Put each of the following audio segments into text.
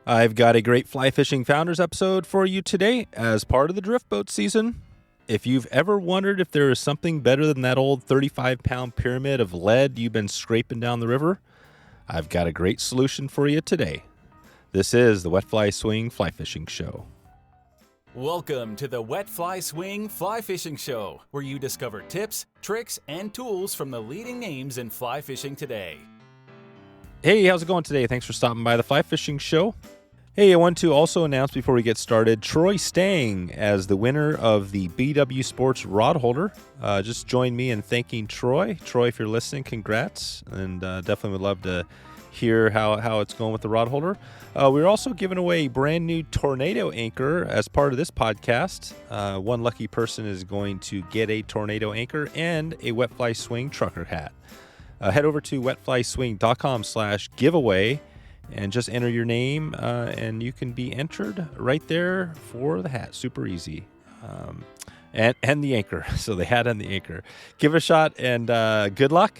I've got a great Fly Fishing Founders episode for you today as part of the drift boat season. If you've ever wondered if there is something better than that old 35-pound pyramid of lead you've been scraping down the river, I've got a great solution for you today. This is the Wet Fly Swing Fly Fishing Show. Welcome to the Wet Fly Swing Fly Fishing Show, where you discover tips, tricks, and tools from the leading names in fly fishing today. Hey, how's it going today? Thanks for stopping by the Fly Fishing Show. Hey, I want to also announce before we get started, Troy Stang as the winner of the BW Sports Rod Holder. Just join me in thanking Troy. Troy, if you're listening, congrats, and definitely would love to hear how it's going with the rod holder. We're also giving away a brand new tornado anchor as part of this podcast. One lucky person is going to get a tornado anchor and a Wet Fly Swing trucker hat. Head over to wetflyswing.com/giveaway and just enter your name, and you can be entered right there for the hat. Super easy. And the anchor. So the hat and the anchor. Give it a shot, and good luck.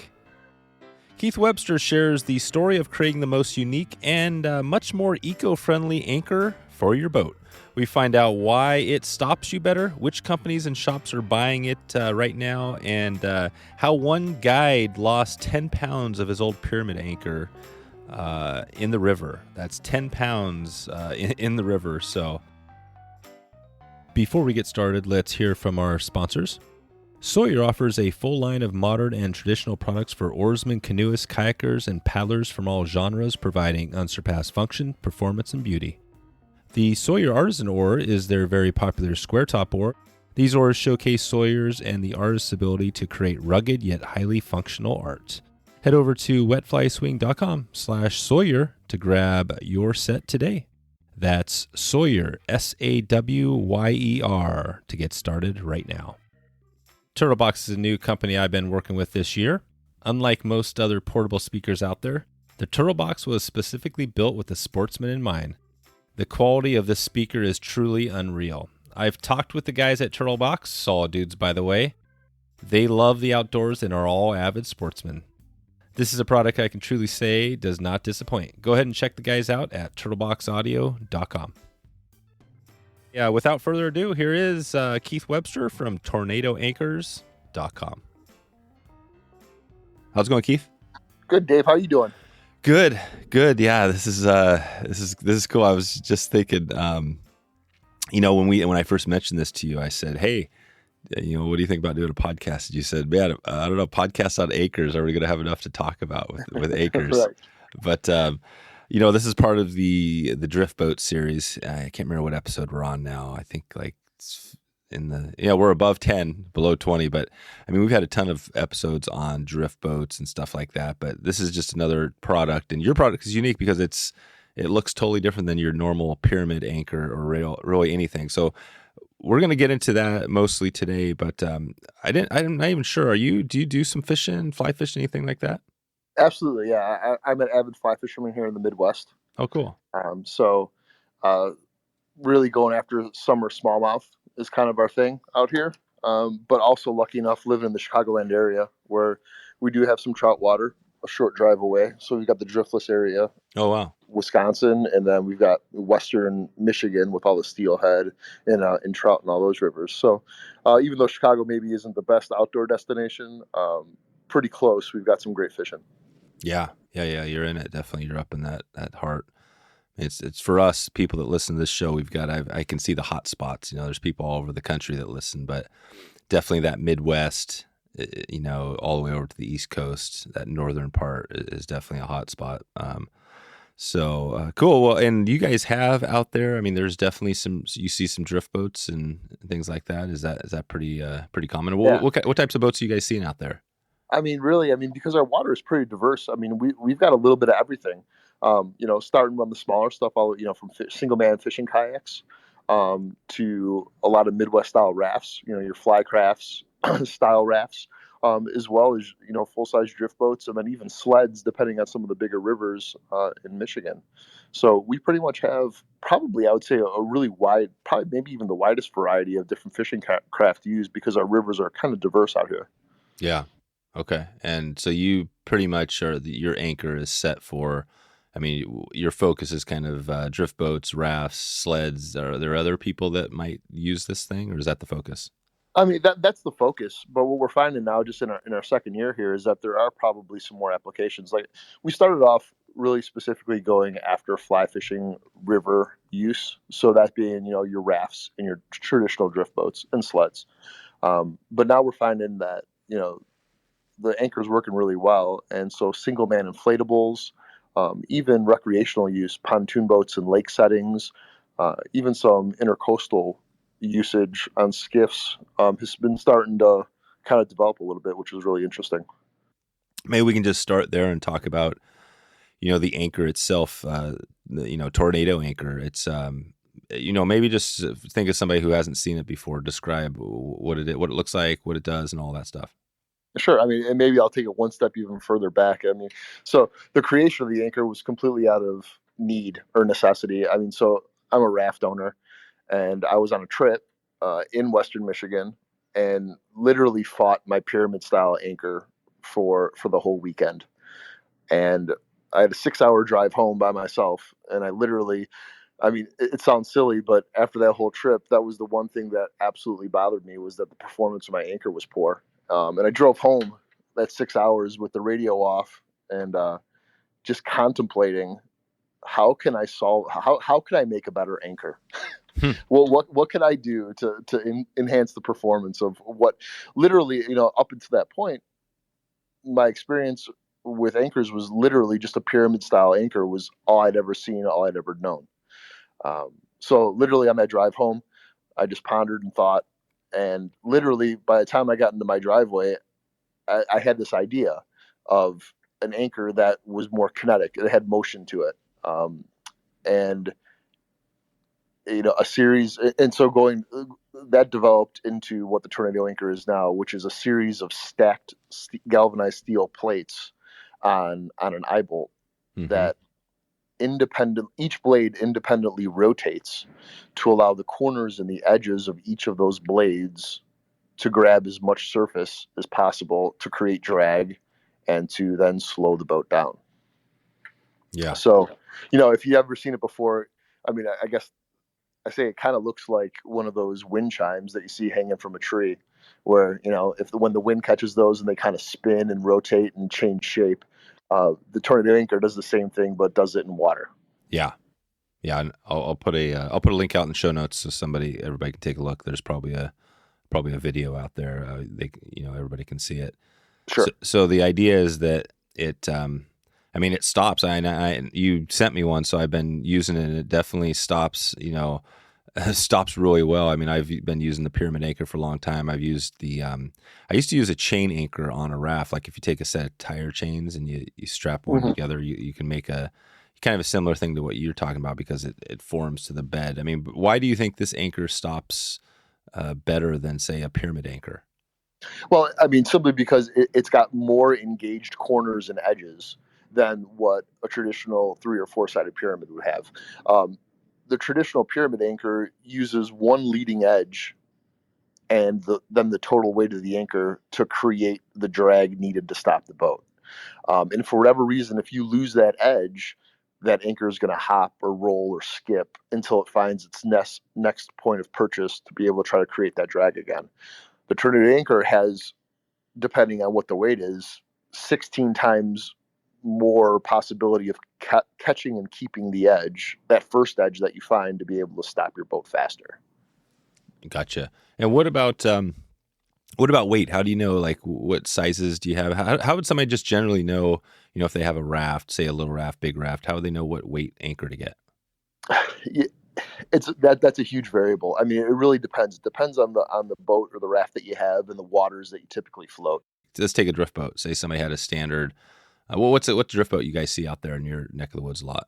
Keith Webster shares the story of creating the most unique and much more eco-friendly anchor for your boat. We find out why it stops you better, which companies and shops are buying it right now, and how one guide lost 10 pounds of his old pyramid anchor in the river. That's 10 pounds in the river. So before we get started, let's hear from our sponsors. Sawyer offers a full line of modern and traditional products for oarsmen, canoeists, kayakers, and paddlers from all genres, providing unsurpassed function, performance, and beauty. The Sawyer Artisan Oar is their very popular square top oar. These oars showcase Sawyer's and the artist's ability to create rugged yet highly functional art. Head over to wetflyswing.com/Sawyer to grab your set today. That's Sawyer, Sawyer, to get started right now. Turtlebox is a new company I've been working with this year. Unlike most other portable speakers out there, the Turtlebox was specifically built with the sportsman in mind. The quality of this speaker is truly unreal. I've talked with the guys at Turtlebox, solid dudes by the way. They love the outdoors and are all avid sportsmen. This is a product I can truly say does not disappoint. Go ahead and check the guys out at turtleboxaudio.com. Yeah, without further ado, here is Keith Webster from tornadoanchors.com. How's it going, Keith? Good, Dave. How you doing? Good. Yeah, this is cool. I was just thinking, when I first mentioned this to you, I said, "Hey, what do you think about doing a podcast?" And you said, "Man, I don't know, podcasts on acres. Are we going to have enough to talk about with acres?" Right. But this is part of the drift boat series. I can't remember what episode we're on now. I think we're above 10, below 20, but I mean, we've had a ton of episodes on drift boats and stuff like that, but this is just another product, and your product is unique because it looks totally different than your normal pyramid anchor or really anything. So we're going to get into that mostly today, but I'm not even sure. Do you do some fishing, fly fishing, anything like that? Absolutely. Yeah. I'm an avid fly fisherman here in the Midwest. Oh, cool. So really going after summer smallmouth is kind of our thing out here. But also lucky enough living in the Chicagoland area where we do have some trout water a short drive away. So we've got the driftless area. Oh, wow. Wisconsin, and then we've got Western Michigan with all the steelhead and trout and all those rivers. So even though Chicago maybe isn't the best outdoor destination, pretty close. We've got some great fishing. Yeah. You're in it. Definitely. You're up in that heart. It's for us, people that listen to this show, I can see the hot spots. There's people all over the country that listen, but definitely that Midwest, all the way over to the East Coast, that northern part is definitely a hot spot. So cool. Well, and you guys have out there, I mean, there's definitely you see some drift boats and things like that. Is that pretty common? Yeah. What types of boats are you guys seeing out there? I mean, really, because our water is pretty diverse. I mean, we've got a little bit of everything. Starting from the smaller stuff, from single man fishing kayaks to a lot of Midwest style rafts. Your fly crafts, style rafts, as well as full size drift boats, and then even sleds, depending on some of the bigger rivers in Michigan. So we pretty much have probably, I would say, a really wide, probably maybe even the widest variety of different fishing craft used because our rivers are kind of diverse out here. Yeah. Okay. And so you pretty much your anchor is set for I mean, your focus is kind of drift boats, rafts, sleds. Are there other people that might use this thing, or is that the focus? I mean, that's the focus. But what we're finding now, just in our second year here, is that there are probably some more applications. Like, we started off really specifically going after fly fishing river use. So that being, your rafts and your traditional drift boats and sleds. But now we're finding that, the anchor's working really well. And so single man inflatables, even recreational use, pontoon boats and lake settings, even some intercoastal usage on skiffs has been starting to kind of develop a little bit, which is really interesting. Maybe we can just start there and talk about, the anchor itself, tornado anchor. It's, maybe just think of somebody who hasn't seen it before. Describe what it looks like, what it does, and all that stuff. Sure. I mean, and maybe I'll take it one step even further back. I mean, so the creation of the anchor was completely out of need or necessity. I mean, so I'm a raft owner, and I was on a trip in Western Michigan, and literally fought my pyramid style anchor for the whole weekend. And I had a 6 hour drive home by myself, and I mean, it sounds silly, but after that whole trip, that was the one thing that absolutely bothered me, was that the performance of my anchor was poor. And I drove home that 6 hours with the radio off, and just contemplating, how can I make a better anchor? Well, what can I do to enhance the performance of what, literally, up until that point, my experience with anchors was literally just a pyramid style anchor was all I'd ever seen, all I'd ever known. So literally on that drive home, I just pondered and thought, and literally by the time I got into my driveway, I had this idea of an anchor that was more kinetic. It had motion to it. And a series, and so going that developed into what the tornado anchor is now, which is a series of stacked galvanized steel plates on an eye bolt, that each blade independently rotates to allow the corners and the edges of each of those blades to grab as much surface as possible to create drag and to then slow the boat down. Yeah. So, if you've ever seen it before, I mean, I guess I say it kind of looks like one of those wind chimes that you see hanging from a tree, where, when the wind catches those and they kind of spin and rotate and change shape, the tornado anchor does the same thing, but does it in water. Yeah. Yeah. And I'll put a link out in the show notes so everybody can take a look. There's probably a video out there. Everybody can see it. Sure. So the idea is that it stops. You sent me one, so I've been using it, and it definitely stops. Stops really well. I mean, I've been using the pyramid anchor for a long time. I've used I used to use a chain anchor on a raft. Like, if you take a set of tire chains and you strap one together, you can make a kind of a similar thing to what you're talking about, because it forms to the bed. I mean, why do you think this anchor stops better than, say, a pyramid anchor? Well, I mean, simply because it's got more engaged corners and edges than what a traditional 3 or 4 sided pyramid would have. The traditional pyramid anchor uses one leading edge and then the total weight of the anchor to create the drag needed to stop the boat. And for whatever reason, if you lose that edge, that anchor is going to hop or roll or skip until it finds its next point of purchase to be able to try to create that drag again. The tornado anchor has, depending on what the weight is, 16 times more possibility of catching and keeping the edge, that first edge that you find, to be able to stop your boat faster. Gotcha. And what about weight? How do you know, like, what sizes do you have? How would somebody just generally know, if they have a raft, say a little raft, big raft, how would they know what weight anchor to get? That's a huge variable. I mean, it really depends. It depends on the boat or the raft that you have and the waters that you typically float. Let's take a drift boat. Say somebody had a standard. What's the drift boat you guys see out there in your neck of the woods a lot?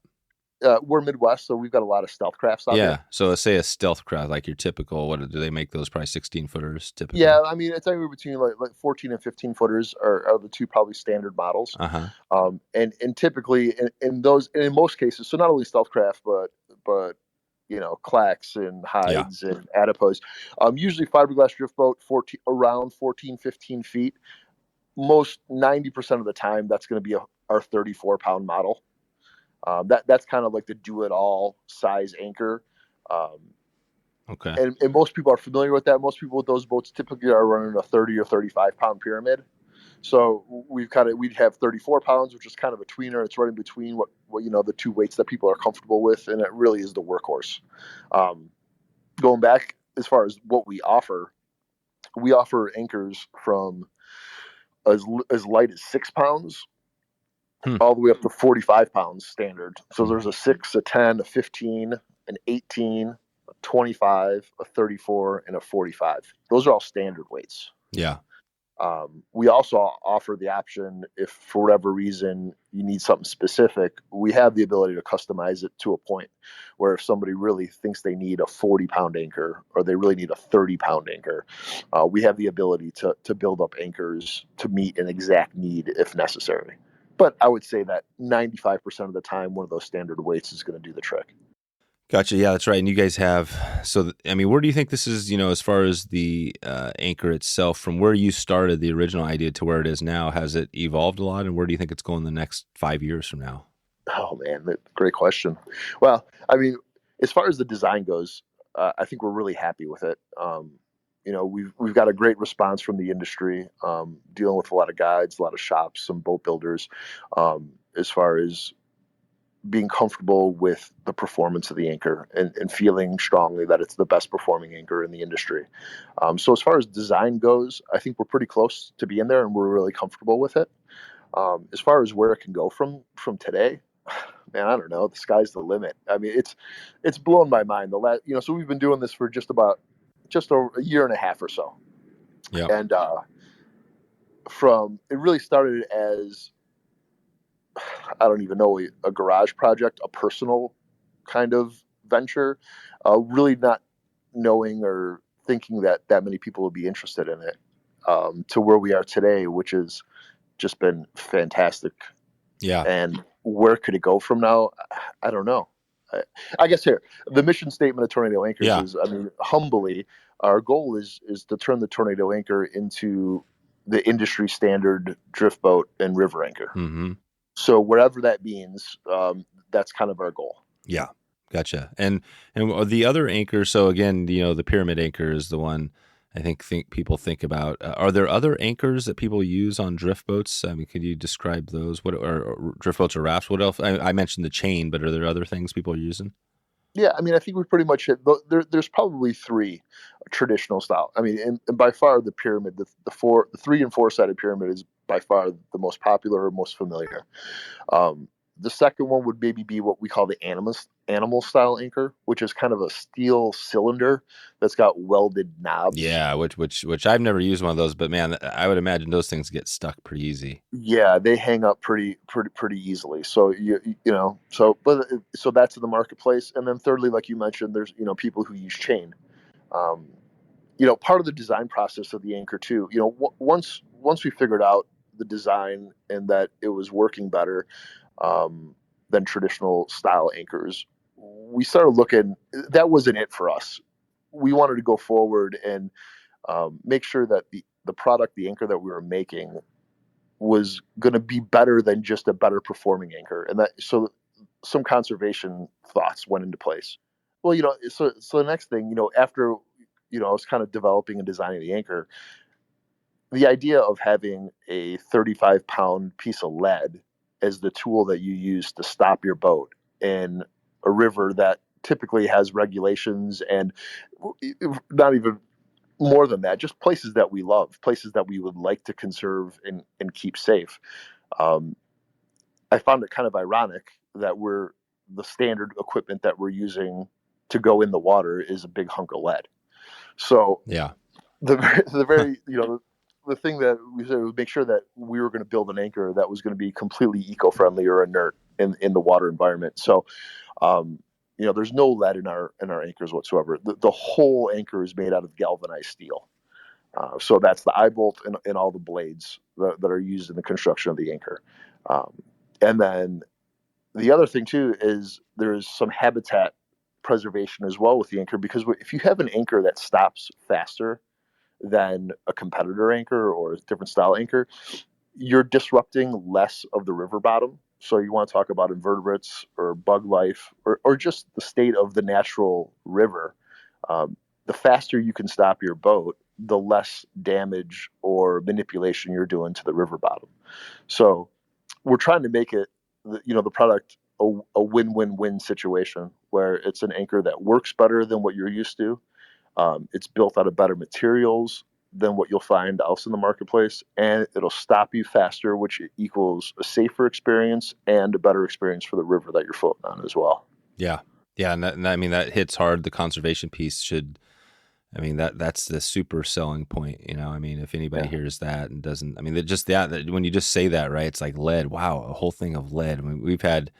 We're Midwest, so we've got a lot of StealthCrafts out there. Yeah. So let's say a StealthCraft, like your typical. What do they make? Those probably 16-footers typically. Yeah, I mean, it's anywhere between like 14 and 15 footers are the two probably standard models. And typically in most cases, so not only StealthCraft but Clacks and Hides and Adipose. Usually fiberglass drift boat, around 14, 15 feet. Most 90% of the time, that's going to be our 34-pound model. That's kind of like the do-it-all size anchor. Um, Okay. and most people are familiar with that. Most people with those boats typically are running a 30 or 35 pound pyramid. So we'd have 34 pounds, which is kind of a tweener. It's right in between what the two weights that people are comfortable with, and it really is the workhorse. Going back as far as what we offer anchors from as light as 6 pounds all the way up to 45 pounds standard. So there's a 6, a 10, a 15, an 18, a 25, a 34, and a 45. Those are all standard weights. Yeah. We also offer the option, if for whatever reason you need something specific, we have the ability to customize it to a point where if somebody really thinks they need a 40-pound anchor or they really need a 30-pound anchor, we have the ability to build up anchors to meet an exact need if necessary. But I would say that 95% of the time, one of those standard weights is going to do the trick. Gotcha. Yeah, that's right. And you guys have, where do you think this is, as far as the anchor itself, from where you started the original idea to where it is now, has it evolved a lot? And where do you think it's going the next 5 years from now? Oh, man, great question. Well, I mean, as far as the design goes, I think we're really happy with it. We've got a great response from the industry, dealing with a lot of guides, a lot of shops, some boat builders, as far as being comfortable with the performance of the anchor and feeling strongly that it's the best performing anchor in the industry. So as far as design goes, I think we're pretty close to being there and we're really comfortable with it. As far as where it can go from today, man, I don't know. The sky's the limit. I mean, it's blown my mind. So we've been doing this for just over a year and a half or so. Yeah. And it really started as, I don't even know, a garage project, a personal kind of venture, really not knowing or thinking that many people would be interested in it, to where we are today, which has just been fantastic. Yeah. And where could it go from now? I don't know. I guess here, the mission statement of Tornado Anchors is, I mean, humbly, our goal is to turn the Tornado Anchor into the industry standard drift boat and river anchor. Mm-hmm. So whatever that means, that's kind of our goal. Yeah. Gotcha. And the other anchor, so again, the pyramid anchor is the one I think people think about. Are there other anchors that people use on drift boats? I mean, could you describe those? What are drift boats or rafts? What else? I mentioned the chain, but are there other things people are using? Yeah, I mean, I think we pretty much hit. There's probably three traditional style. I mean, and by far the pyramid, the 3 and 4 sided pyramid is by far the most popular or most familiar. The second one would maybe be what we call the animal style anchor, which is kind of a steel cylinder that's got welded knobs. Yeah, which I've never used one of those, but man, I would imagine those things get stuck pretty easy. Yeah, they hang up pretty easily. So so that's in the marketplace. And then thirdly, like you mentioned, there's people who use chain. Part of the design process of the anchor too. Once we figured out the design and that it was working better than traditional style anchors, we started looking. That wasn't it for us. We wanted to go forward and make sure that the product, the anchor that we were making, was going to be better than just a better performing anchor, and that so some conservation thoughts went into place. Well, so the next thing, after I was kind of developing and designing the anchor, the idea of having a 35-pound piece of lead as the tool that you use to stop your boat in a river that typically has regulations, and not even more than that, just places that we love, places that we would like to conserve and keep safe. I found it kind of ironic that the standard equipment that we're using to go in the water is a big hunk of lead. So yeah, the very the thing that we said was make sure that we were going to build an anchor that was going to be completely eco-friendly or inert in the water environment. So there's no lead in our anchors whatsoever. The whole anchor is made out of galvanized steel. So that's the eye bolt and all the blades that are used in the construction of the anchor. And then the other thing too is there's some habitat preservation as well with the anchor, because if you have an anchor that stops faster than a competitor anchor or a different style anchor, you're disrupting less of the river bottom. So you want to talk about invertebrates or bug life or just the state of the natural river. The faster you can stop your boat, the less damage or manipulation you're doing to the river bottom. So we're trying to make it, the product a win-win-win situation where it's an anchor that works better than what you're used to. It's built out of better materials than what you'll find else in the marketplace, and it'll stop you faster, which equals a safer experience and a better experience for the river that you're floating on as well. Yeah. Yeah. And I mean, that hits hard. The conservation piece should, I mean, that's the super selling point, I mean, if anybody hears that and doesn't, I mean, that when you just say that, right, it's like lead. Wow. A whole thing of lead. I mean, we've had,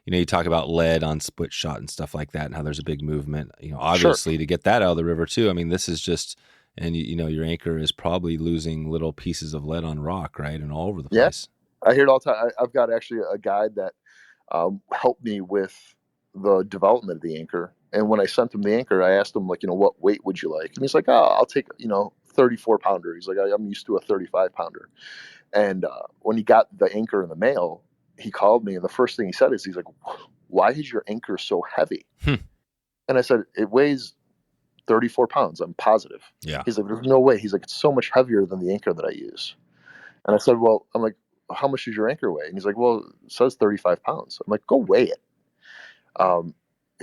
you talk about lead on split shot and stuff like that and how there's a big movement, obviously to get that out of the river too. I mean, this is just, and your anchor is probably losing little pieces of lead on rock, right? And all over the place. I hear it all the time. I've got actually a guide that helped me with the development of the anchor. And when I sent him the anchor, I asked him, like, what weight would you like? And he's like, I'll take, 34 pounder. He's like, I'm used to a 35 pounder. And when he got the anchor in the mail, he called me. And the first thing he said is, he's like, why is your anchor so heavy? And I said, it weighs 34 pounds. I'm positive. Yeah. He's like, there's no way. He's like, it's so much heavier than the anchor that I use. And I said, I'm like, how much does your anchor weigh? And he's like, well, it says 35 pounds. I'm like, go weigh it.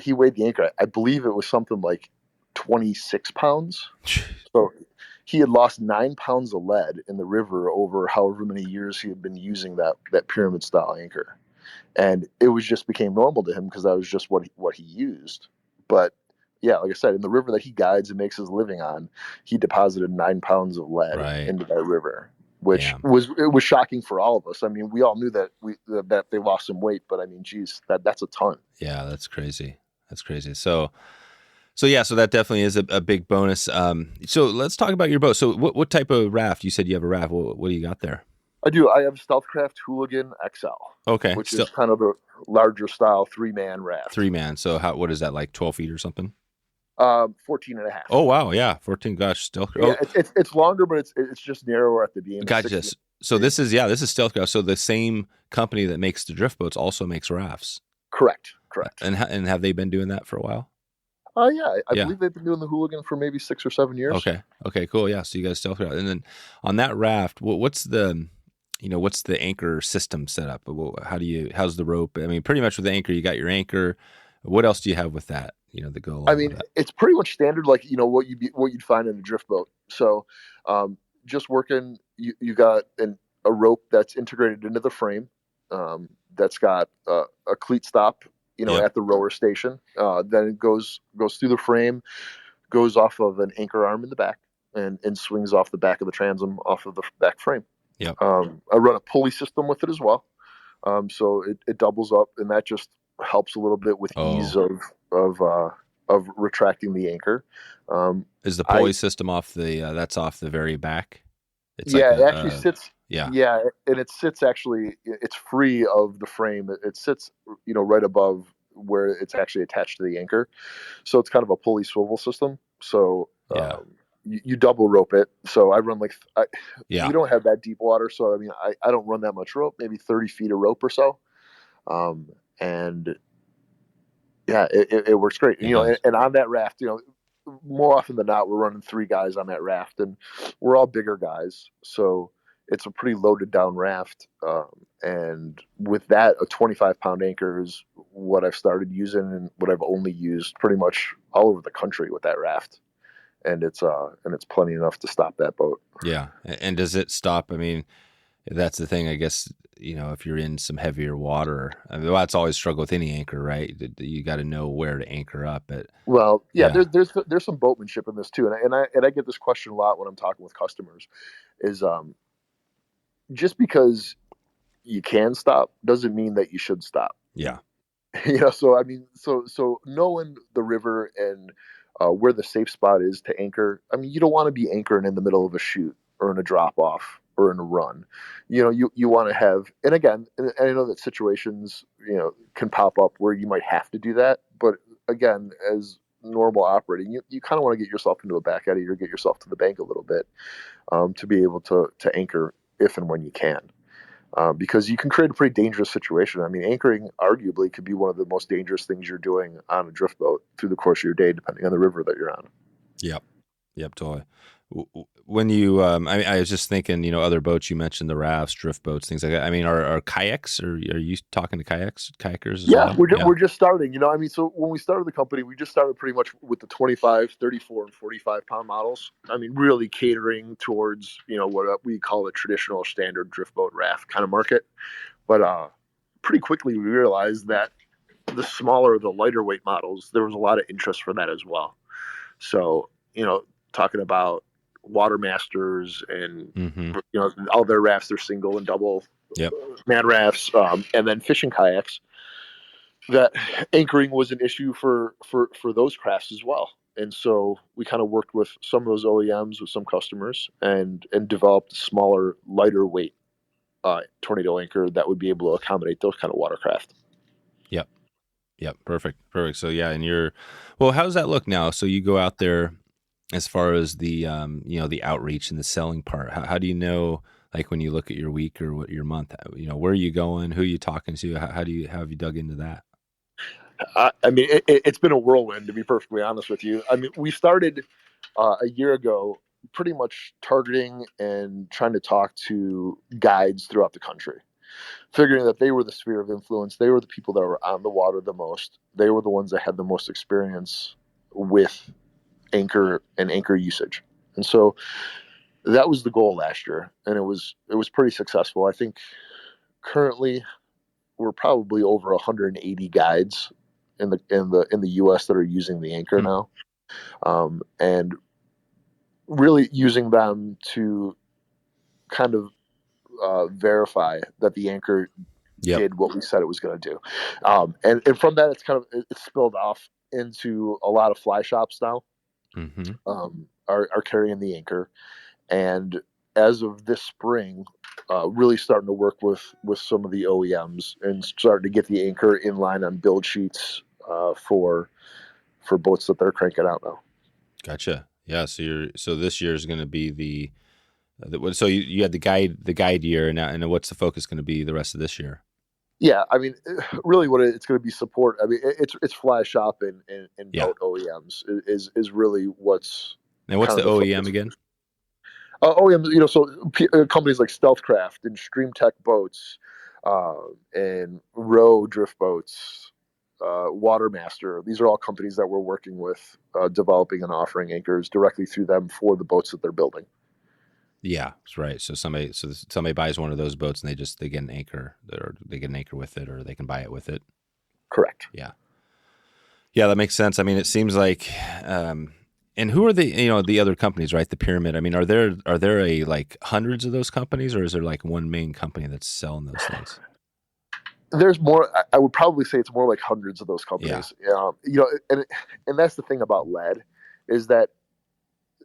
He weighed the anchor. I believe it was something like 26 pounds. So he had lost 9 pounds of lead in the river over however many years he had been using that pyramid style anchor. And it was just became normal to him because that was just what he used. But yeah, like I said, in the river that he guides and makes his living on, he deposited 9 pounds of lead into that river, which was shocking for all of us. I mean, we all knew that that they lost some weight, but I mean, geez, that's a ton. Yeah, that's crazy. That's crazy. So that definitely is a big bonus. So let's talk about your boat. So what type of raft? You said you have a raft. What do you got there? I do. I have StealthCraft Hooligan XL. Okay. Which is kind of a larger style 3-man raft. 3-man. So what is that, like 12 feet or something? 14 and a half. Oh, wow. Yeah. 14. Gosh. StealthCraft. Yeah, it's longer, but it's just narrower at the beam. Gotcha. So this is StealthCraft. So the same company that makes the drift boats also makes rafts. Correct. And have they been doing that for a while? Yeah. I believe they've been doing the Hooligan for maybe 6 or 7 years. Okay, cool. Yeah. So you guys StealthCraft. And then on that raft, what's the anchor system set up? How's the rope? I mean, pretty much with the anchor, you got your anchor. What else do you have with that? That go along. I mean, it's pretty much standard, like, what you'd find in a drift boat. So, just working, you got a rope that's integrated into the frame. That's got a cleat stop, at the rower station. Then it goes through the frame, goes off of an anchor arm in the back, and swings off the back of the transom off of the back frame. Yeah. I run a pulley system with it as well. So it doubles up, and that just helps a little bit with ease of retracting the anchor. Is the pulley system off that's off the very back? It actually sits. Yeah, and it sits actually. It's free of the frame. It sits, right above where it's actually attached to the anchor. So it's kind of a pulley swivel system. So you double rope it. So I run we don't have that deep water. So I mean, I don't run that much rope. Maybe 30 feet of rope or so. And yeah, it works great. And on that raft, more often than not, we're running 3 guys on that raft, and we're all bigger guys. So it's a pretty loaded down raft. And with that, a 25-pound anchor is what I've started using and what I've only used pretty much all over the country with that raft. And it's plenty enough to stop that boat. Yeah. And does it stop? I mean, that's the thing, I guess, if you're in some heavier water, I mean, that's always struggle with any anchor, right? You got to know where to anchor up. There's some boatmanship in this too. And I get this question a lot when I'm talking with customers is, just because you can stop doesn't mean that you should stop. Yeah. So I mean, so knowing the river and where the safe spot is to anchor. I mean, you don't want to be anchoring in the middle of a chute or in a drop off or in a run. You want to have, and again, and I know that situations, can pop up where you might have to do that. But again, as normal operating, you kind of want to get yourself into a back eddy or get yourself to the bank a little bit to be able to anchor if and when you can. because you can create a pretty dangerous situation. I mean, anchoring arguably could be one of the most dangerous things you're doing on a drift boat through the course of your day, depending on the river that you're on. Yep. Yep. Totally. When you, I was just thinking, other boats, you mentioned the rafts, drift boats, things like that. I mean, are kayaks, or are you talking to kayakers as well? We're just starting, I mean, so when we started the company, we just started pretty much with the 25, 34, and 45 pound models. I mean, really catering towards, what we call a traditional standard drift boat raft kind of market. But pretty quickly we realized that the smaller, the lighter weight models, there was a lot of interest for that as well. So, talking about water masters and, all their rafts, they're single and double man rafts, and then fishing kayaks, that anchoring was an issue for those crafts as well. And so we kind of worked with some of those OEMs, with some customers, and developed a smaller, lighter weight tornado anchor that would be able to accommodate those kind of watercraft. Yep. Perfect. So yeah, and well, how does that look now? So you go out there, as far as the, the outreach and the selling part, how do you know, like when you look at your week or what your month, where are you going? Who are you talking to? How have you dug into that? I mean, it's been a whirlwind, to be perfectly honest with you. I mean, we started a year ago pretty much targeting and trying to talk to guides throughout the country, figuring that they were the sphere of influence. They were the people that were on the water the most. They were the ones that had the most experience with anchor and anchor usage. And so that was the goal last year, and it was pretty successful. I think currently we're probably over 180 guides in the US that are using the anchor now, and really using them to kind of verify that the anchor did what we said it was going to do. And from that, it's spilled off into a lot of fly shops now. Are carrying the anchor, and as of this spring, really starting to work with some of the OEMs and starting to get the anchor in line on build sheets for boats that they're cranking out now. Gotcha. Yeah. So this year is going to be so you had the guide year, and what's the focus going to be the rest of this year? Yeah, I mean, really, what it's going to be support. I mean, it's fly shop and boat OEMs is really what's. And what's the OEM again? OEMs, so companies like StealthCraft and StreamTech Boats, and Row Drift Boats, Watermaster. These are all companies that we're working with, developing and offering anchors directly through them for the boats that they're building. Yeah, that's right. So somebody buys one of those boats and they get an anchor, or they get an anchor with it, or they can buy it with it. Correct. Yeah. Yeah, that makes sense. I mean, it seems like, and who are the other companies, right? The pyramid. I mean, are there like hundreds of those companies, or is there like one main company that's selling those things? There's more. I would probably say it's more like hundreds of those companies. Yeah. And that's the thing about lead, is that,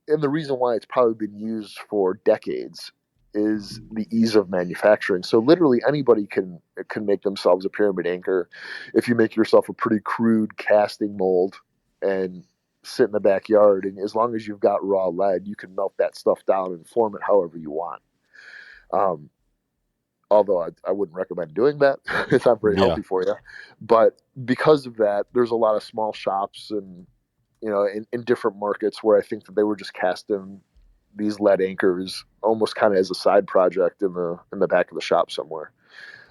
and the reason why it's probably been used for decades, is the ease of manufacturing. So literally anybody can make themselves a pyramid anchor. If you make yourself a pretty crude casting mold and sit in the backyard, and as long as you've got raw lead, you can melt that stuff down and form it however you want. Although I wouldn't recommend doing that. It's not very healthy for you. But because of that, there's a lot of small shops and, in different markets where I think that they were just casting these lead anchors almost kind of as a side project in the back of the shop somewhere.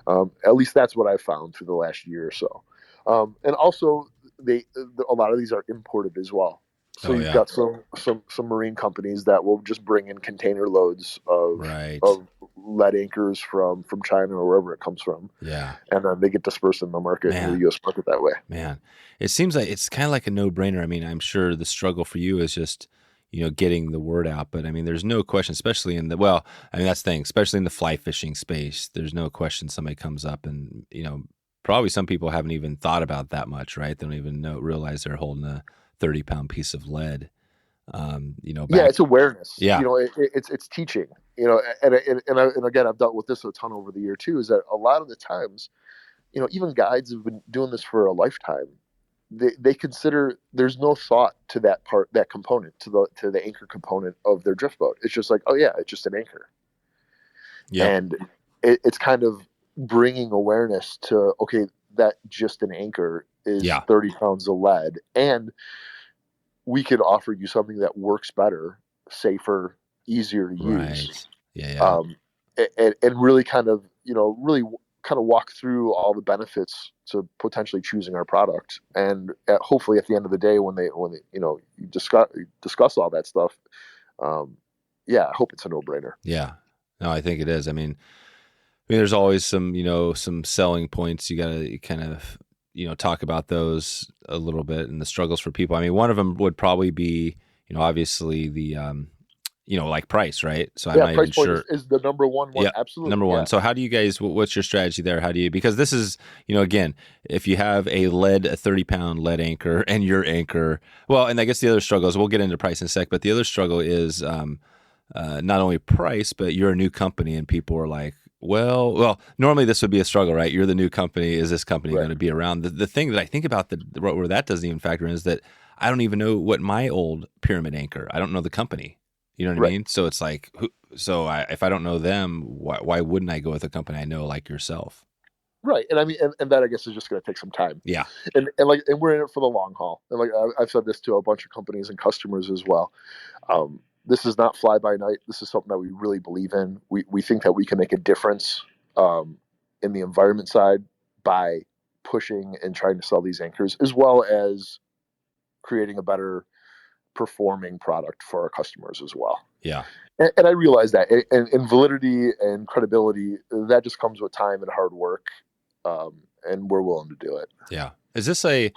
At least that's what I've found through the last year or so. And also, a lot of these are imported as well. So you've got some marine companies that will just bring in container loads of lead anchors from China or wherever it comes from. Yeah. And then they get dispersed in the market, in the U.S. market that way. Man, it seems like it's kind of like a no-brainer. I mean, I'm sure the struggle for you is just, getting the word out. But I mean, there's no question, especially that's the thing, especially in the fly fishing space, there's no question somebody comes up and, probably some people haven't even thought about that much, right? They don't even realize they're holding a 30-pound piece of lead. It's awareness. Yeah. It's teaching, and again, I've dealt with this a ton over the year too, is that a lot of the times, even guides have been doing this for a lifetime. They consider there's no thought to that component, to the anchor component of their drift boat. It's just like, oh yeah, it's just an anchor. Yeah. And it's kind of bringing awareness to, okay, that just an anchor is Yeah. 30 pounds of lead, and we could offer you something that works better, safer, easier to use. Right. Yeah. um, and really kind of, really kind of walk through all the benefits to potentially choosing our product. And hopefully at the end of the day, when they you discuss all that stuff, yeah, I hope it's a no-brainer. Yeah. No, I think it is. I mean, there's always some, some selling points. You got to kind of, talk about those a little bit and the struggles for people. I mean, one of them would probably be, obviously the, like price, right? So I'm Yeah, not price even point sure. is the number one. Yeah. Absolutely. Number one. Yeah. So how do you guys, what's your strategy there? How do you, because this is, again, if you have a 30-pound lead anchor and your anchor, well, and I guess the other struggle is, we'll get into price in a sec, but the other struggle is not only price, but you're a new company and people are like, well, normally this would be a struggle, right? You're the new company. Is this company Right. going to be around? The thing that I think about where that doesn't even factor in is that I don't even know what my old pyramid anchor, I don't know the company. You know what I Right. mean? So it's like, if I don't know them, why wouldn't I go with a company I know, like yourself? Right. And I mean, and that, I guess, is just going to take some time. Yeah. And we're in it for the long haul. And like I've said this to a bunch of companies and customers as well. This is not fly by night. This is something that we really believe in. We think that we can make a difference in the environment side by pushing and trying to sell these anchors, as well as creating a better performing product for our customers as well. Yeah. And I realize that, and validity and credibility, that just comes with time and hard work, and we're willing to do it. Yeah. Is this this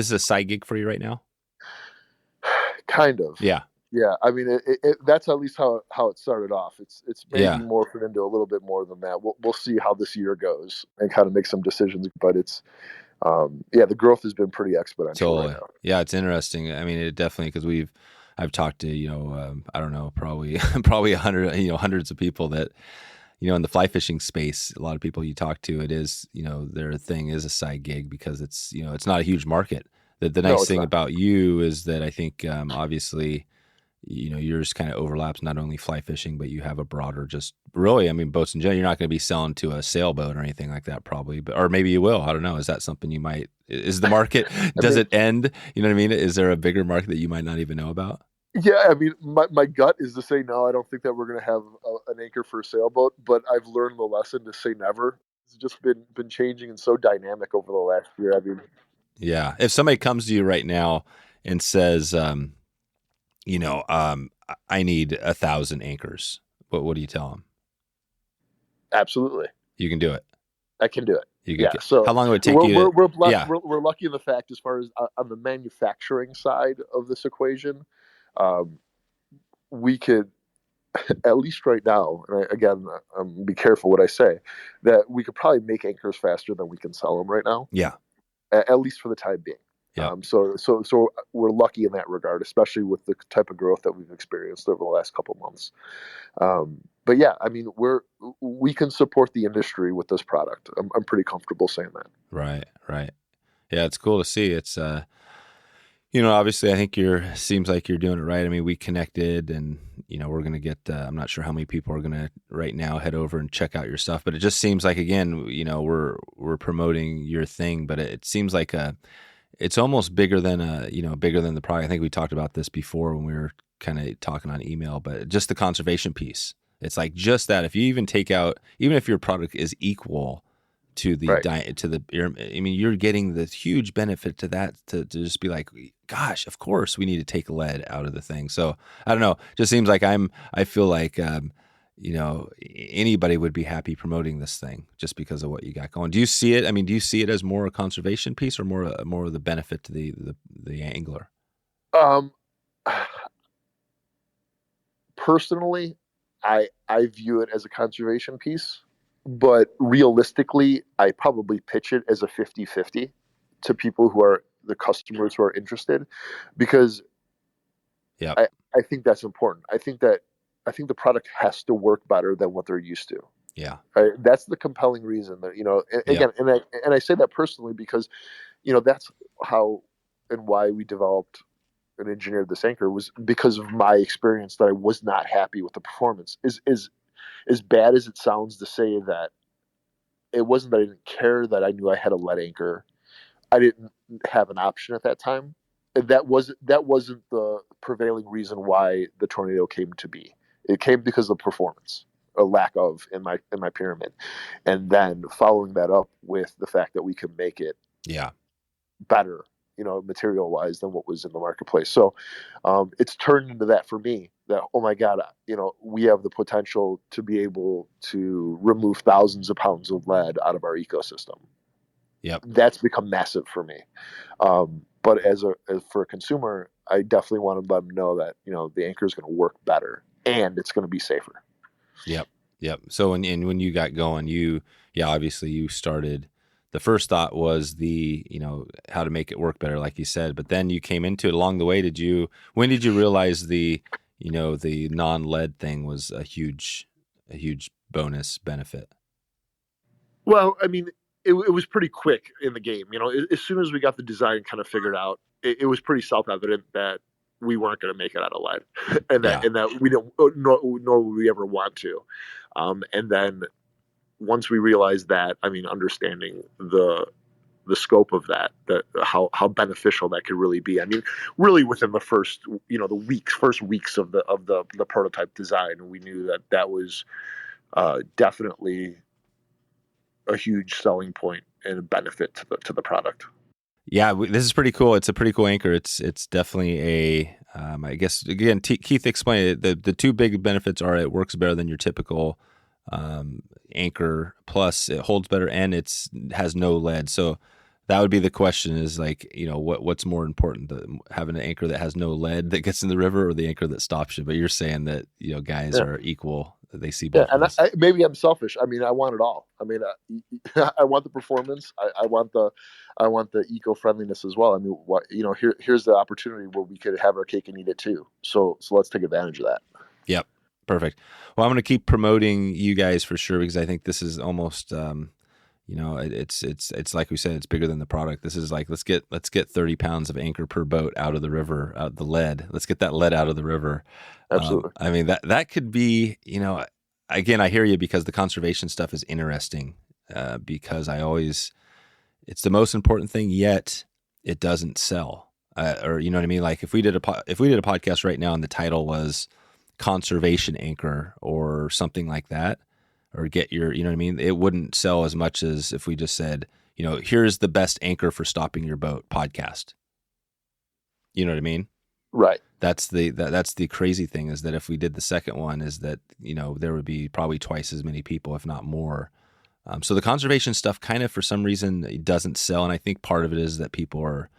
is a side gig for you right now? Kind of. Yeah. Yeah. I mean, that's at least how it started off. It's maybe Yeah. morphed into a little bit more than that. We'll see how this year goes and kind of make some decisions. But it's the growth has been pretty exponential Totally. right now. Yeah, it's interesting. I mean, it definitely, because I've talked to, I don't know, probably 100, hundreds of people that, in the fly fishing space. A lot of people you talk to, it is, their thing is a side gig because it's, it's not a huge market. The nice thing about you is that I think, obviously, yours kind of overlaps not only fly fishing, but you have a broader, just really, I mean, boats in general. You're not going to be selling to a sailboat or anything like that, probably, or maybe you will. I don't know. Is that something you might? Is the market? Does it end? You know what I mean? Is there a bigger market that you might not even know about? Yeah, I mean, my gut is to say no. I don't think that we're going to have an anchor for a sailboat, but I've learned the lesson to say never. It's just been changing and so dynamic over the last year. I mean, yeah. If somebody comes to you right now and says, I need 1,000 anchors, what do you tell them? absolutely, You can do it. I can do it. Yeah. So how long would it take you? We're lucky in the fact, as far as on the manufacturing side of this equation, we could, at least right now, and again, be careful what I say, that we could probably make anchors faster than we can sell them right now. Yeah. At least for the time being. Yeah. So we're lucky in that regard, especially with the type of growth that we've experienced over the last couple of months. But yeah, I mean, we can support the industry with this product. I'm pretty comfortable saying that. Right. Yeah, it's cool to see. It's obviously, I think seems like you're doing it right. I mean, we connected, and we're gonna get. I'm not sure how many people are gonna right now head over and check out your stuff, but it just seems like, again, we're promoting your thing, but it seems like it's almost bigger than bigger than the product. I think we talked about this before when we were kind of talking on email, but just the conservation piece. It's like just that. If you even take out, even if your product is equal to the diet, to the, I mean, you're getting the huge benefit to that, to just be like, gosh, of course we need to take lead out of the thing. So I don't know, just seems like I feel like, anybody would be happy promoting this thing just because of what you got going. Do you see it? I mean, do you see it as more a conservation piece or more of the benefit to the angler? Personally, I view it as a conservation piece, but realistically, I probably pitch it as a 50-50 to people who are the customers who are interested, because I think that's important. I think the product has to work better than what they're used to. Yeah. Right? That's the compelling reason that, again, and I say that personally because, that's how and why we developed and engineered this anchor, was because of my experience that I was not happy with the performance. Is as bad as it sounds to say that, it wasn't that I didn't care that I knew I had a lead anchor. I didn't have an option at that time. And that wasn't the prevailing reason why the Tornado came to be. It came because of performance, a lack of in my pyramid, and then following that up with the fact that we could make it Yeah. better, material wise than what was in the marketplace. So it's turned into that for me. That, oh my God, we have the potential to be able to remove thousands of pounds of lead out of our ecosystem. Yep. That's become massive for me. But for a consumer, I definitely want to let them know that the anchor is going to work better and it's going to be safer. Yep. Yep. So when you got going, obviously you started. The first thought was how to make it work better, like you said. But then you came into it along the way. When did you realize the non-lead thing was a huge bonus benefit? Well, I mean, it was pretty quick in the game. As soon as we got the design kind of figured out, it was pretty self-evident that we weren't going to make it out of lead, and that we don't, nor would we ever want to. And then once we realized that, I mean, understanding the scope of that how beneficial that could really be. I mean, really within the first first weeks of the prototype design, we knew that was definitely a huge selling point and a benefit to the product. Yeah, this is pretty cool. It's a pretty cool anchor. It's definitely a I guess again, Keith explained it. The two big benefits are it works better than your typical anchor. Plus, it holds better and has no lead. So that would be the question: is like, what's more important, having an anchor that has no lead that gets in the river, or the anchor that stops you? But you're saying that guys are equal. They see both. Yeah, and maybe I'm selfish. I mean, I want it all. I mean, I want the performance. I want the eco-friendliness as well. I mean, here's the opportunity where we could have our cake and eat it too. So let's take advantage of that. Yep, perfect. Well, I'm going to keep promoting you guys for sure, because I think this is almost, it's like we said, it's bigger than the product. This is like let's get 30 pounds of anchor per boat out of the river, the lead. Let's get that lead out of the river. Absolutely. I mean that could be, again, I hear you, because the conservation stuff is interesting, because it's the most important thing, yet it doesn't sell, or you know what I mean? Like if we did a podcast right now and the title was conservation anchor or something like that, or get your, you know what I mean? It wouldn't sell as much as if we just said, here's the best anchor for stopping your boat podcast. You know what I mean? Right. That's the crazy thing, is that if we did the second one, is that, there would be probably twice as many people, if not more. So the conservation stuff kind of, for some reason, it doesn't sell. And I think part of it is that people are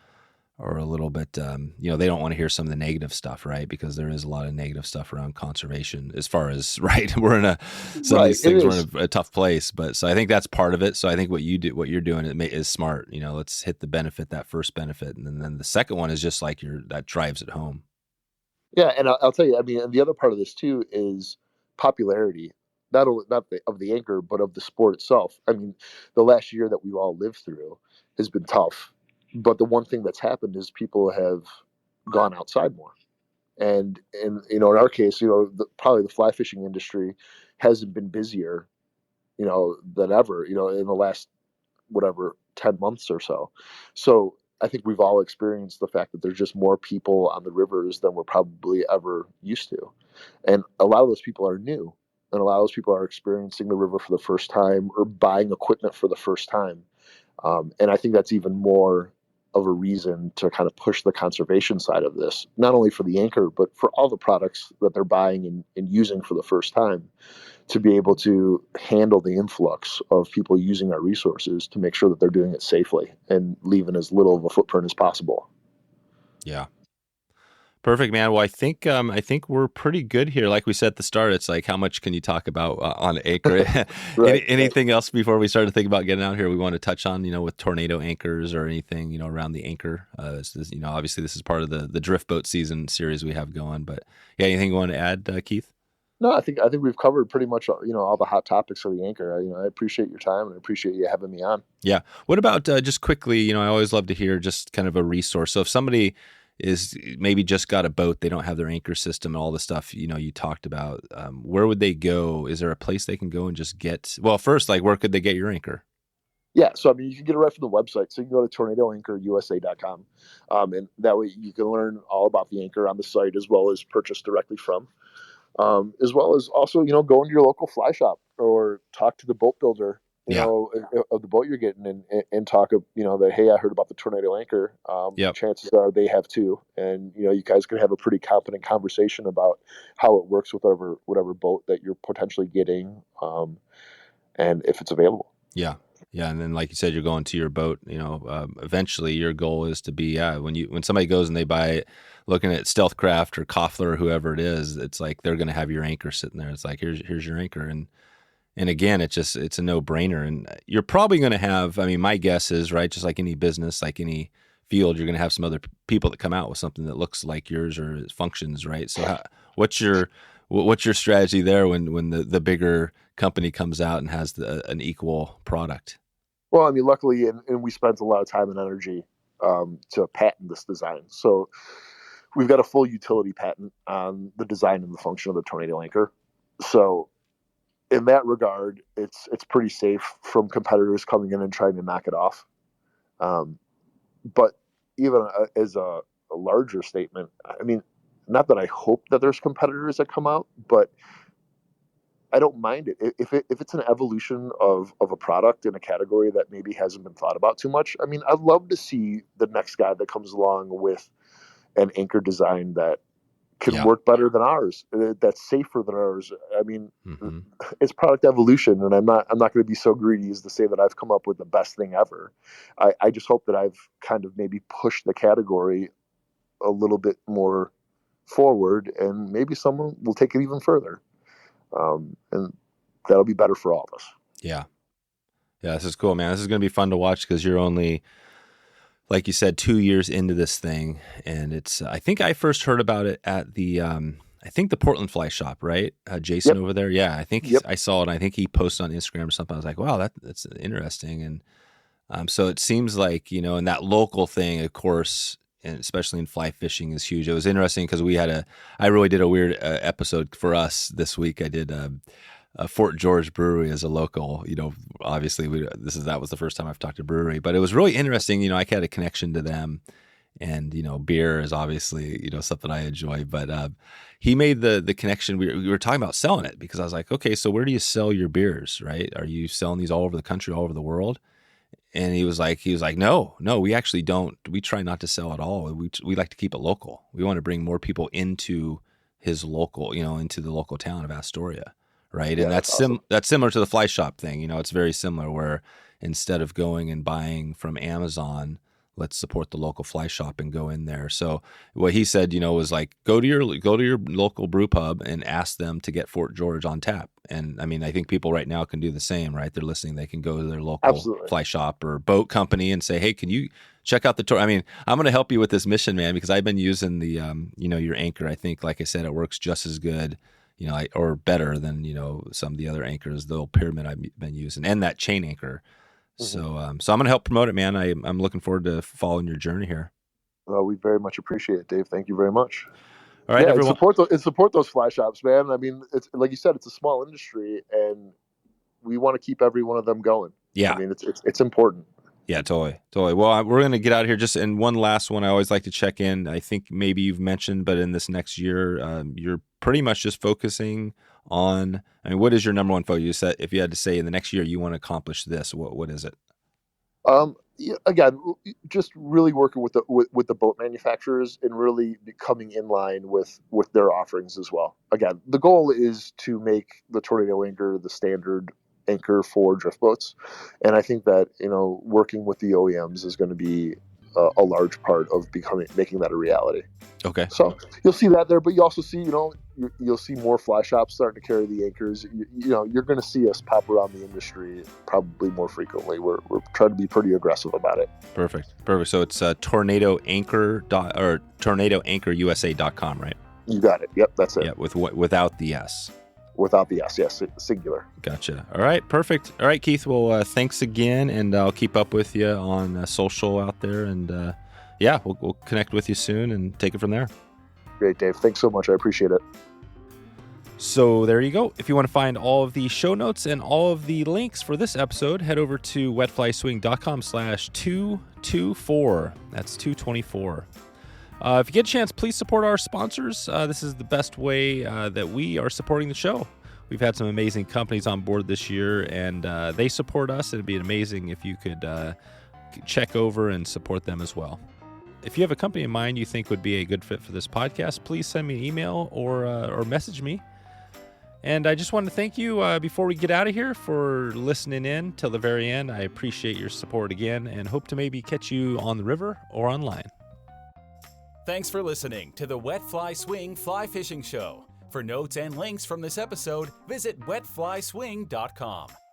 a little bit, they don't want to hear some of the negative stuff, right? Because there is a lot of negative stuff around conservation as far as, right, we're in some of these things, we're in a tough place. But so I think that's part of it. So I think what you're doing is smart. Let's hit the benefit, that first benefit. And then the second one is just like that drives it home. Yeah, and I'll tell you, I mean, and the other part of this too is popularity, not of the anchor, but of the sport itself. I mean, the last year that we've all lived through has been tough, but the one thing that's happened is people have gone outside more, and in our case, probably the fly fishing industry hasn't been busier, than ever, in the last 10 months or so. So I think we've all experienced the fact that there's just more people on the rivers than we're probably ever used to. And a lot of those people are new. And a lot of those people are experiencing the river for the first time or buying equipment for the first time. And I think that's even more of a reason to kind of push the conservation side of this, not only for the anchor, but for all the products that they're buying and using for the first time, to be able to handle the influx of people using our resources, to make sure that they're doing it safely and leaving as little of a footprint as possible. Yeah. Perfect, man. Well, I think we're pretty good here. Like we said at the start, it's like, how much can you talk about on anchor? Right. Anything else before we start to think about getting out here we want to touch on, with tornado anchors or anything, around the anchor? Obviously this is part of the drift boat season series we have going, but yeah, anything you want to add, Keith? No, I think we've covered pretty much all the hot topics of the anchor. I appreciate your time and I appreciate you having me on. Yeah. What about just quickly? I always love to hear just kind of a resource. So if somebody is maybe just got a boat, they don't have their anchor system and all the stuff, you talked about, where would they go? Is there a place they can go and just get, well, first, like, where could they get your anchor? Yeah, so I mean, you can get it right from the website. So you can go to tornadoanchorusa.com, and that way you can learn all about the anchor on the site as well as purchase directly from, as well as also go into your local fly shop or talk to the boat builder, Yeah. of the boat you're getting, and talk of that, hey, I heard about the tornado anchor. Yep. Chances are they have too, and you guys can have a pretty competent conversation about how it works with whatever boat that you're potentially getting, and if it's available. Yeah. Yeah. And then, like you said, you're going to your boat, eventually your goal is to be, when somebody goes and they buy it, looking at StealthCraft or Koffler or whoever it is, it's like, they're going to have your anchor sitting there. It's like, here's your anchor. And again, it's a no brainer. And you're probably going to have, my guess is, right, just like any business, like any field, you're going to have some other people that come out with something that looks like yours or functions, right? So what's your strategy there when the bigger company comes out and has an equal product? Well, luckily, and we spent a lot of time and energy to patent this design. So we've got a full utility patent on the design and the function of the tornado anchor. So in that regard, it's pretty safe from competitors coming in and trying to knock it off. But even as a larger statement, not that I hope that there's competitors that come out, but I don't mind it. If it's an evolution of a product in a category that maybe hasn't been thought about too much, I'd love to see the next guy that comes along with an anchor design that can work better than ours, that's safer than ours. It's product evolution, and I'm not going to be so greedy as to say that I've come up with the best thing ever. I just hope that I've kind of maybe pushed the category a little bit more forward, and maybe someone will take it even further. And that'll be better for all of us. Yeah. This is cool, man. This is going to be fun to watch because you're only, like you said, 2 years into this thing. And it's, I think I first heard about it at the Portland Fly Shop, right? Jason over there. Yeah. I think I saw it. I think he posted on Instagram or something. I was like, wow, that's interesting. And so it seems like, and that local thing, of course, and especially in fly fishing, is huge. It was interesting because I really did a weird episode for us this week. I did Fort George Brewery as a local, obviously that was the first time I've talked to brewery, but it was really interesting. I had a connection to them, and, beer is obviously, something I enjoy, but he made the connection. We were talking about selling it because I was like, okay, so where do you sell your beers, right? Are you selling these all over the country, all over the world? And he was like, no, we actually don't. We try not to sell at all. We like to keep it local. We want to bring more people into his local, into the local town of Astoria, right? And that's awesome. That's similar to the fly shop thing. It's very similar, where instead of going and buying from Amazon, let's support the local fly shop and go in there. So what he said, was like, go to your local brew pub and ask them to get Fort George on tap. And I think people right now can do the same, right? They're listening. They can go to their local fly shop or boat company and say, hey, can you check out the tour? I'm going to help you with this mission, man, because I've been using the, your anchor. I think, like I said, it works just as good, or better than, some of the other anchors, the old pyramid I've been using, and that chain anchor. So I'm going to help promote it, man. I'm looking forward to following your journey here. Well, we very much appreciate it, Dave. Thank you very much. All right, everyone. Support those fly shops, man. It's like you said, it's a small industry, and we want to keep every one of them going. Yeah. It's important. Yeah, totally. Well, we're going to get out of here. Just in one last one, I always like to check in. I think maybe you've mentioned, but in this next year, you're pretty much just focusing on, what is your number one focus? You said if you had to say in the next year you want to accomplish this, what is it? Again, just really working with the boat manufacturers and really becoming in line with their offerings as well. Again, the goal is to make the tornado anchor the standard anchor for drift boats, and I think that working with the OEMs is going to be a large part of making that a reality. Okay. So you'll see that there, but you also see you'll see more fly shops starting to carry the anchors. You're going to see us pop around the industry probably more frequently. We're trying to be pretty aggressive about it. Perfect. So it's tornadoanchorusa.com, right? You got it. Yep, that's it. Yeah, without the S. Without the S, yes, singular. Gotcha. All right, perfect. All right, Keith. Well, thanks again, and I'll keep up with you on social out there, and yeah, we'll connect with you soon and take it from there. Great, Dave. Thanks so much. I appreciate it. So there you go. If you want to find all of the show notes and all of the links for this episode, head over to wetflyswing.com/224. That's 224. If you get a chance, please support our sponsors. This is the best way that we are supporting the show. We've had some amazing companies on board this year, and they support us. It'd be amazing if you could check over and support them as well. If you have a company in mind you think would be a good fit for this podcast, please send me an email or message me. And I just want to thank you before we get out of here for listening in till the very end. I appreciate your support again and hope to maybe catch you on the river or online. Thanks for listening to the Wet Fly Swing Fly Fishing Show. For notes and links from this episode, visit wetflyswing.com.